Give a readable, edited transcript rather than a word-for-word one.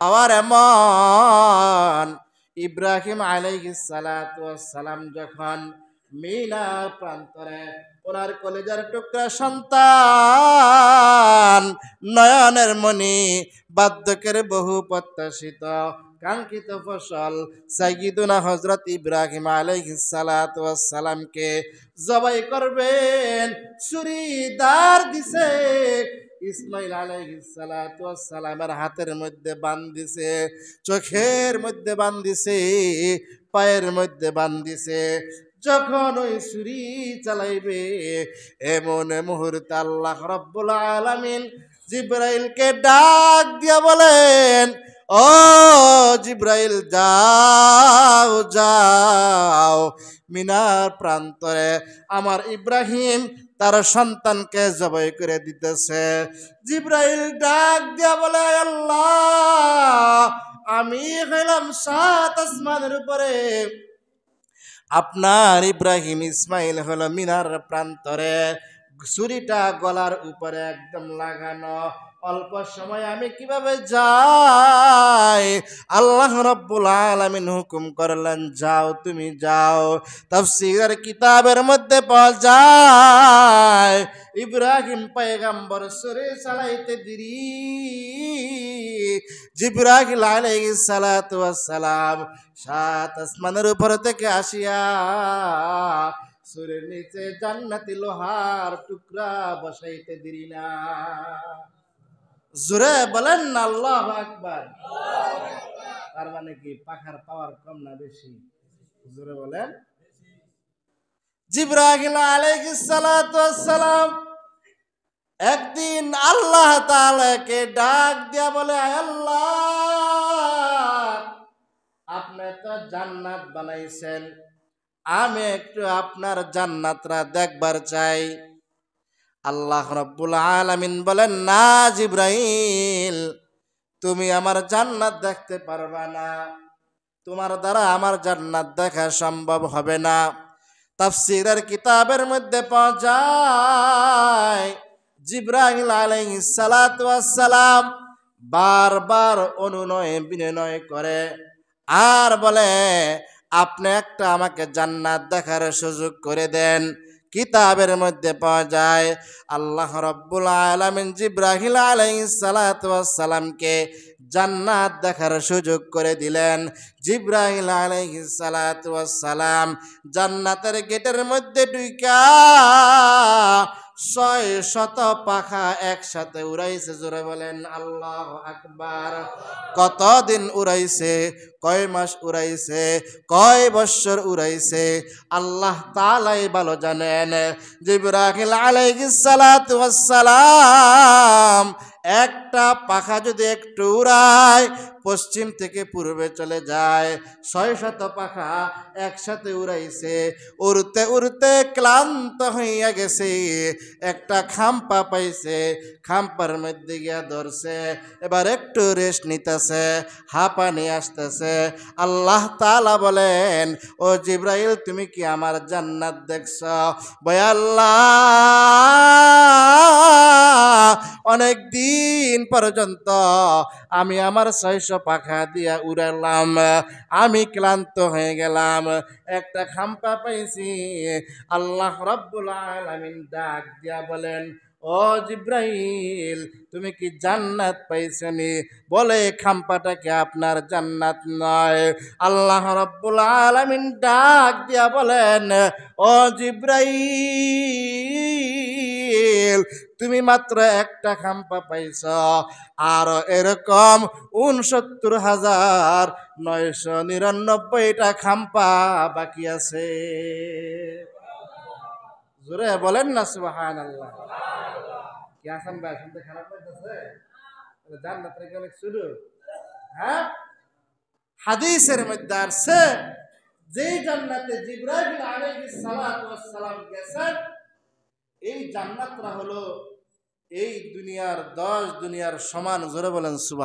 আবার এমন ইব্রাহিম আলাইহিস সালাতু ওয়াস সালাম যখন মিনার প্রান্তরে ওনার কলেজার টুকরা সন্তান নয়নের মণি বার্ধক্যের বহু প্রত্যাশিত কাঙ্ক্ষিত ফসল সাইয়্যিদুনা হযরত ইব্রাহিম আলাইহিস সালাতু ওয়াস সালামকে জবাই করবেন, ছুরি দাঁড় দিছে ইসমাইল আলাইহিস সালাতু ওয়াস সালামের হাতের মধ্যে বান্ধিছে, চোখের মধ্যে বান্ধিছে, পায়ের মধ্যে বান্ধিছে। যখন ওই ছুরি চালাইবে এমন মুহূর্তে আল্লাহ রাব্বুল আলামিন জিবরাইলকে ডাক দিয়া বলেন, ও জিবরাইল যাও যাও, মিনার প্রান্তরে আমার ইব্রাহিম তার সন্তানকে জবাই করে দিতেছে। জিবরাইল ডাক দিয়া বলে, আল্লাহ, আমি হইলাম 7 আসমানের উপরে, আপনার ইব্রাহিম ইসমাইল হলো মিনার প্রান্তরে, ছুরিটা গলার উপরে একদম লাগানো। অল্প সময় আমি কিভাবে যাই? আল্লাহ রাব্বুল আলামিন হুকুম করলেন, যাও, তুমি যাও। তাফসীরের কিতাবের মধ্যে পাওয়া যায় ইব্রাহিম পয়গম্বর ছুরি চালাইতে দেরি, জিবরাইল আলাইহিস সালাতু ওয়াস সালাম 7 আসমানের উপর থেকে আসিয়া ছুরির নিচে জান্নাতি লোহার টুকরা বসাইতে দেরি না। জোরে বলেন না আল্লাহু আকবার। তার মানে কি পাখার পাওয়ার কম না বেশি? জোরে বলেন। জিবরাইল আলাইহিস সালাতু ওয়াস সালাম একদিন আল্লাহ তাআলাকে ডাক দিয়া বলে, আল্লাহ, আপনি তো জান্নাত বানাইছেন, আমি একটু আপনার জান্নাতরা দেখবার চাই। আল্লাহ রাব্বুল আলামিন বলেন, না জিবরাইল, তুমি আমার জান্নাত দেখতে পারবা না, তোমার দ্বারা আমার জান্নাত দেখা সম্ভব হবে না। তাফসীরের কিতাবের মধ্যে পাওয়া যায় জিবরাইল আলাইহিস সালাতু ওয়াস সালাম বারবার অনুনয় বিনয় করে আর বলে, আপনি একটা আমাকে জান্নাত দেখার সুযোগ করে দেন। কিতাবের মধ্যে পাওয়া যায় আল্লাহ রাব্বুল আলামিন জিবরাইল আলাইহিস সালাতু ওয়াস সালামকে জান্নাত দেখার সুযোগ করে দিলেন। জিবরাইল আলাইহিস সালাতু ওয়াস সালাম জান্নাতের গেটের মধ্যে ঢুইকা 600 পাখা একসাথে উড়াইছে। জোরে বলেন আল্লাহু আকবার। কতদিন উড়াইছে, কয় মাস উড়াইছে, কয় বছর উড়াইছে, আল্লাহ তাআলাই ভালো জানেন। জিবরাইল আলাইহিস সালাতু ওয়াস সালাম একটা পাখা যদি একটু উড়ায় পশ্চিম থেকে পূর্বে চলে যায়। 600 পাখা একসাথে উড়াইছে, উড়তে উড়তে ক্লান্ত হইয়া গেছে, একটা খাম্পা পাইছে, খাম্পার মধ্যে গিয়া ধরছে, এবার একটু রেস্ট নিতেছে, হাঁপানি আসতেছে। আল্লাহ তাআলা বলেন, ও জিবরাইল, তুমি কি আমার জান্নাত দেখছ? বয় আল্লাহ, অনেক দিন পর্যন্ত আমি আমার 600 পাখা দিয়া উড়ালাম, আমি ক্লান্ত হয়ে গেলাম, একটা খাম্পা পাইছি। আল্লাহ রাব্বুল আলামিন ডাক দিয়া বলেন, ও জিবরাইল, তুমি কি জান্নাত পাইছনি? বলে খাম্পাটা কি আপনার জান্নাত নয়? আল্লাহ রাব্বুল আলামিন ডাক দিয়া বলেন, ও জিবরাইল, তুমি মাত্র একটা খাম্পা পাইছ, আর এরকম 69,999টা খাম্পা বাকি আছে। জোরে বলেন না সুবহানাল্লাহ। কি আছেন ভাই, শুনতে খারাপ লাগতেছে? জান্নাত রেখে অনেক শুরু। হ্যাঁ, হাদিসের মধ্যে আছে যে জান্নাতে জিবরাইল আলাইহিস সালাতু ওয়াস সালাম গেছেন, এই জান্নাতরা হলো এই দুনিয়ার 10 দুনিয়ার সমান। জোরে বলেন সুবহানাল্লাহ।